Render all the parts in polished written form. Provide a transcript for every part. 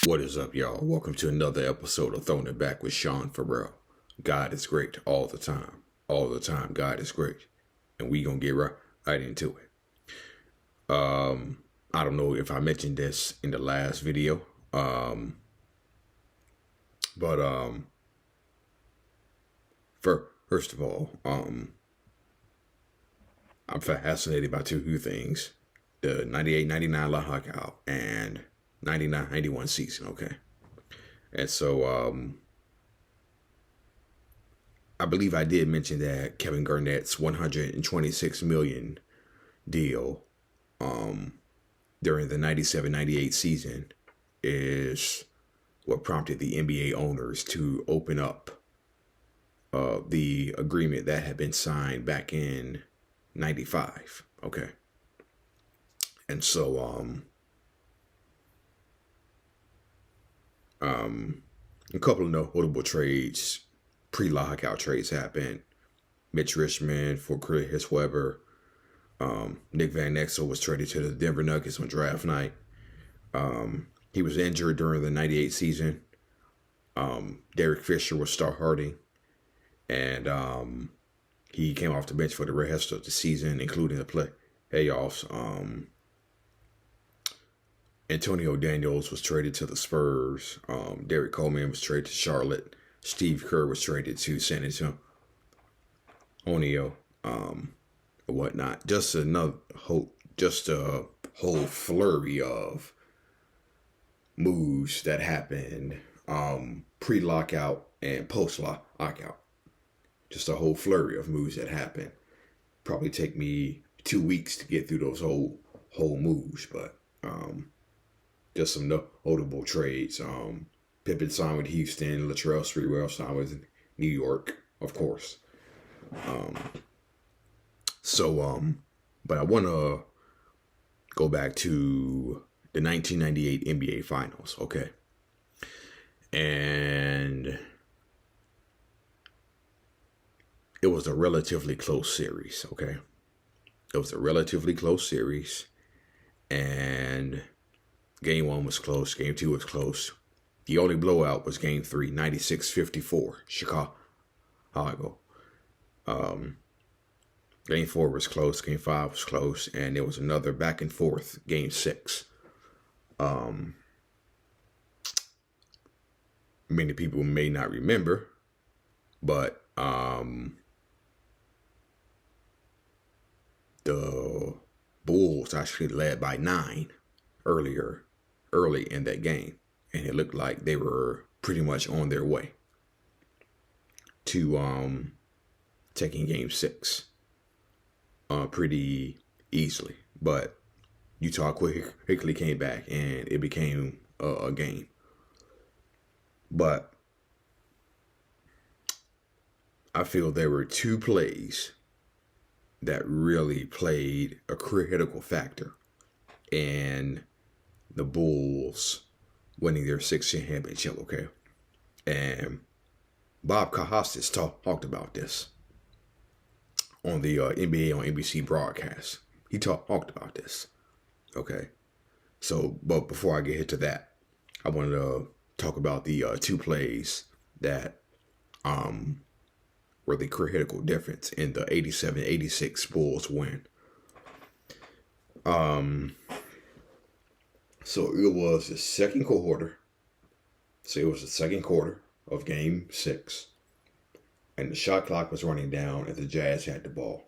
What is up, y'all? Welcome to another episode of Throwing It Back with Sean Farrell. God is great all the time. All the time, God is great. And we gonna get right into it. I don't know if I mentioned this in the last video. First of all, I'm fascinated by two things. The 98-99 lockout and 99-91 season, okay? And so I believe I did mention that Kevin Garnett's $126 million deal during the 97-98 season is what prompted the NBA owners to open up the agreement that had been signed back in 95, okay? And so a couple of notable trades, pre-lockout trades happened. Mitch Richmond for Chris Webber. Nick Van Exel was traded to the Denver Nuggets on draft night. He was injured during the 98 season. Derek Fisher was starting, and he came off the bench for the rest of the season, including the playoffs. Antonio Daniels was traded to the Spurs. Derek Coleman was traded to Charlotte. Steve Kerr was traded to San Antonio, whatnot. Just a whole flurry of moves that happened pre-lockout and post-lockout. Just a whole flurry of moves that happened. Probably take me 2 weeks to get through those whole moves, but just some notable trades. Pippen signed with Houston. Latrell Sprewell signed with New York, of course. But I want to go back to the 1998 NBA Finals, okay? And it was a relatively close series, okay? It was a relatively close series, and Game 1 was close. Game 2 was close. The only blowout was Game 3, 96-54, Chicago. Game 4 was close. Game 5 was close. And there was another back and forth, Game 6. Many people may not remember, but the Bulls actually led by 9 early in that game, and it looked like they were pretty much on their way to taking Game 6 pretty easily. But Utah quickly came back, and it became a game. But I feel there were 2 plays that really played a critical factor in the Bulls winning their 6th championship, okay? And Bob Costas talked about this on the NBA on NBC broadcast. He talked about this, okay? So, but before I get to that, I wanted to talk about the 2 plays that were the critical difference in the 87-86 Bulls win. So it was the second quarter. So it was the second quarter of Game 6. And the shot clock was running down and the Jazz had the ball.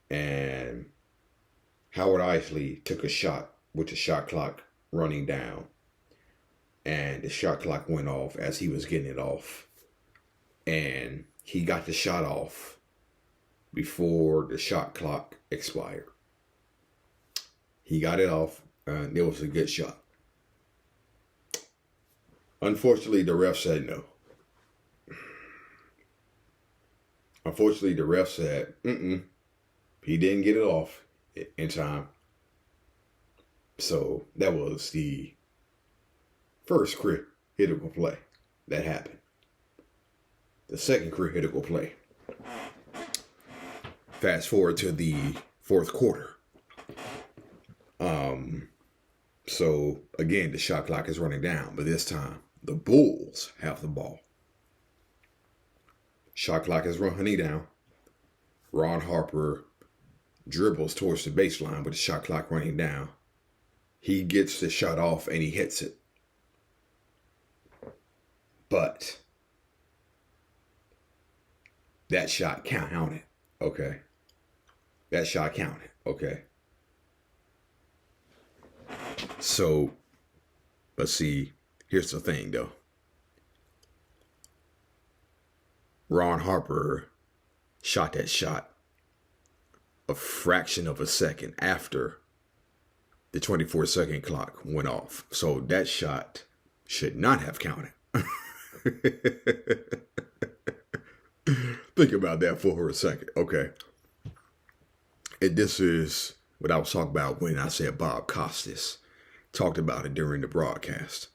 And Howard Eisley took a shot with the shot clock running down. And the shot clock went off as he was getting it off. And he got the shot off before the shot clock expired. He got it off, and it was a good shot. Unfortunately, the ref said no. Unfortunately, the ref said, he didn't get it off in time. So that was the first critical play that happened. The second critical play. Fast forward to the fourth quarter. So again, the shot clock is running down, but this time the Bulls have the ball. Shot clock is running down. Ron Harper dribbles towards the baseline with the shot clock running down. He gets the shot off and he hits it. But that shot counted. Okay. That shot counted. Okay. So, but see, here's the thing though. Ron Harper shot that shot a fraction of a second after the 24-second clock went off. So that shot should not have counted. Think about that for a second. Okay. And this is what I was talking about when I said Bob Costas talked about it during the broadcast.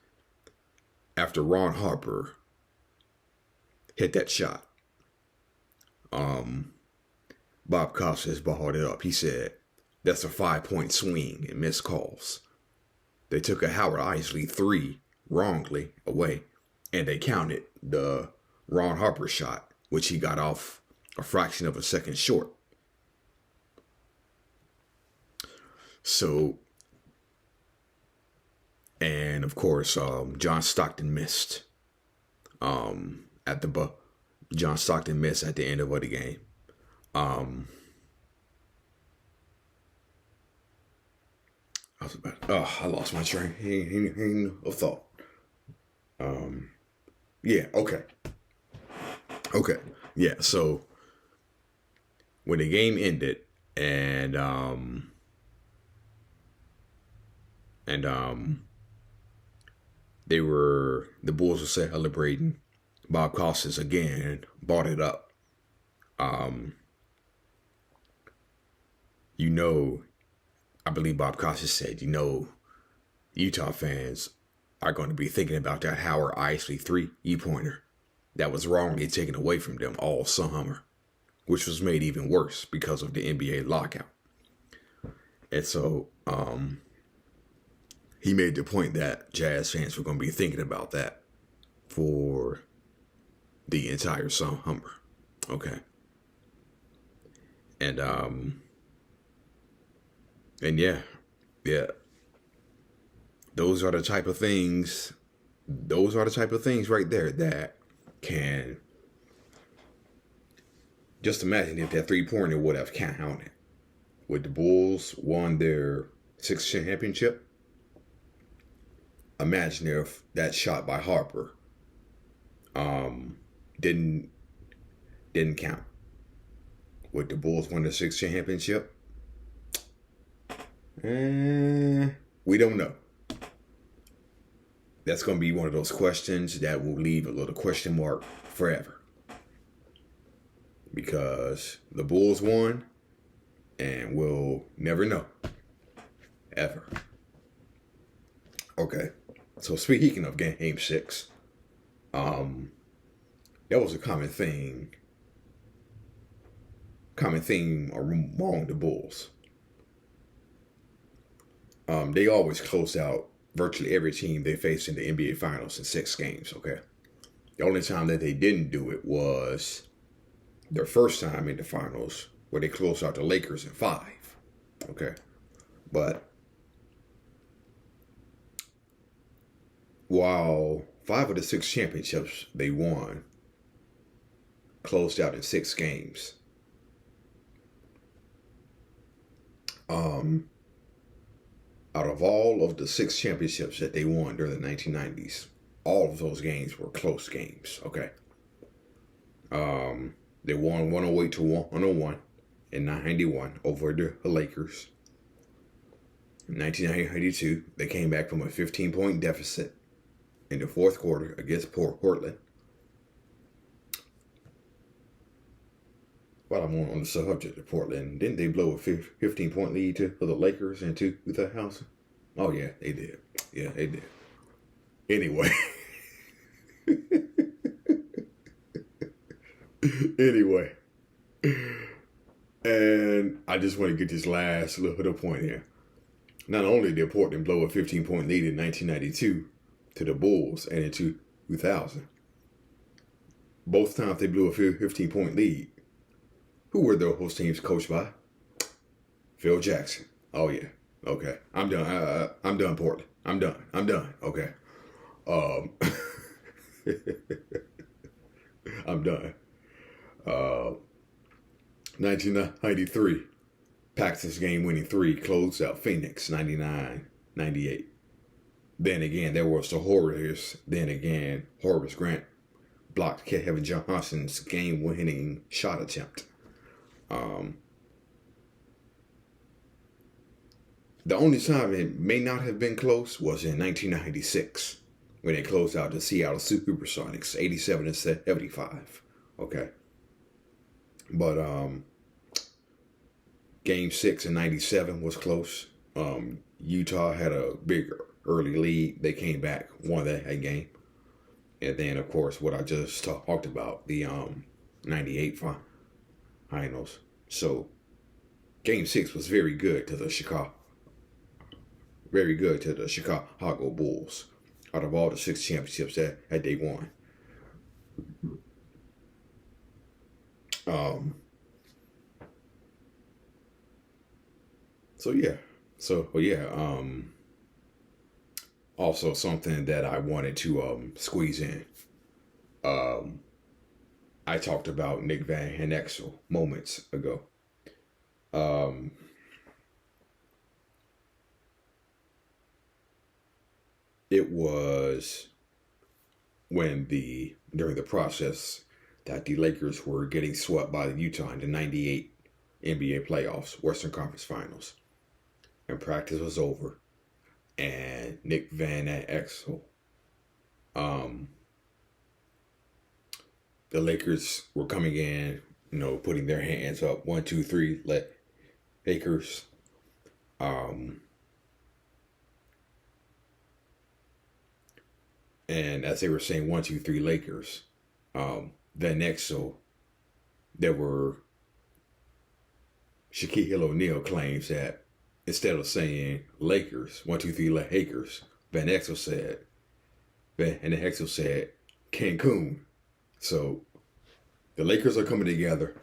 After Ron Harper hit that shot, Bob Costas brought it up. He said, that's a 5-point swing in missed calls. They took a Howard Isley 3 wrongly away, and they counted the Ron Harper shot, which he got off a fraction of a second short. So, and of course, John Stockton missed John Stockton missed at the end of the game. I lost my train of thought. Yeah, okay. Yeah, so when the game ended and the Bulls were celebrating, Bob Costas again brought it up. I believe Bob Costas said, Utah fans are going to be thinking about that Howard Isley 3-pointer that was wrongly taken away from them all summer, which was made even worse because of the NBA lockout. And so he made the point that Jazz fans were going to be thinking about that for the entire summer. Okay. And yeah. Those are the type of things right there that can, just imagine if that 3-pointer would have counted. Would the Bulls won their 6th championship? Imagine if that shot by Harper didn't count. Would the Bulls win the 6th championship? We don't know. That's going to be one of those questions that will leave a little question mark forever. Because the Bulls won, and we'll never know. Ever. Okay. So speaking of Game 6, that was a common theme among the Bulls. They always closed out virtually every team they faced in the NBA Finals in 6 games, okay? The only time that they didn't do it was their first time in the Finals, where they closed out the Lakers in 5, okay? But while 5 of the 6 championships they won closed out in 6 games, out of all of the 6 championships that they won during the 1990s, all of those games were close games, okay? They won 108 to 101 in 91 over the Lakers. In 1992, they came back from a 15-point deficit in the 4th quarter against Portland. While I'm on the subject of Portland, didn't they blow a 15-point lead to the Lakers in 2000? Oh, yeah, they did. Yeah, they did. Anyway. And I just want to get this last little point here. Not only did Portland blow a 15-point lead in 1992 to the Bulls and in 2000, both times they blew a 15-point lead, who were those teams coached by? Phil Jackson. Oh, yeah. Okay. I'm done. I'm done, Portland. I'm done. Okay. Um, I'm done. 1993, Paxton's game-winning three closed out Phoenix 99-98. Then again, there was the Warriors. Then again, Horace Grant blocked Kevin Johnson's game-winning shot attempt. The only time it may not have been close was in 1996 when they closed out the Seattle Supersonics 87-75. Okay. But Game 6 in 97 was close. Utah had a big early lead. They came back, won that game. And then, of course, what I just talked about, the 98 finals. So, Game 6 was very good to the Chicago Bulls out of all the 6 championships that they won. Also something that I wanted to squeeze in. I talked about Nick Van Exel moments ago. It was during the process that the Lakers were getting swept by the Utah in the 98 NBA playoffs, Western Conference Finals. And practice was over. And Nick Van Exel, the Lakers were coming in, putting their hands up. 1, 2, 3, Lakers. And as they were saying 1, 2, 3 Lakers, Van Exel, there were Shaquille O'Neal claims that instead of saying Lakers, 1, 2, 3 Lakers, Van Exel said Cancun. So the Lakers are coming together.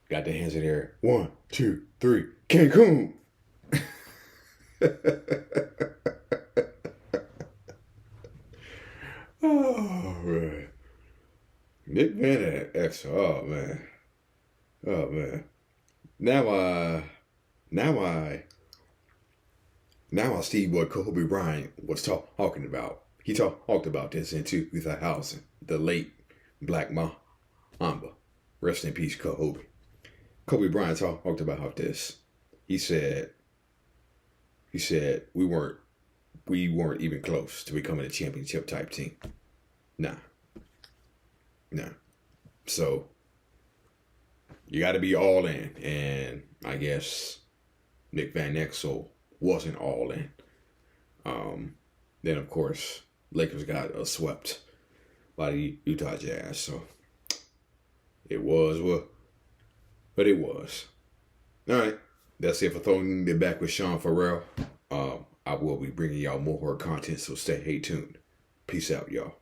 Got their hands in the air. 1, 2, 3, Cancun. Oh man, Nick Van Exel. Oh man. Now I see what Kobe Bryant was talking about. He talked about this in 2000. The late Black Mamba. Rest in peace, Kobe. Kobe Bryant talked about this. He said we weren't even close to becoming a championship type team. Nah. So you got to be all in, and I guess Nick Van Exel wasn't all in. Then of course Lakers got swept by the Utah Jazz. So it was but it was. All right, that's it for Throwing It Back with Sean Farrell. I will be bringing y'all more horror content, so stay tuned. Peace out, y'all.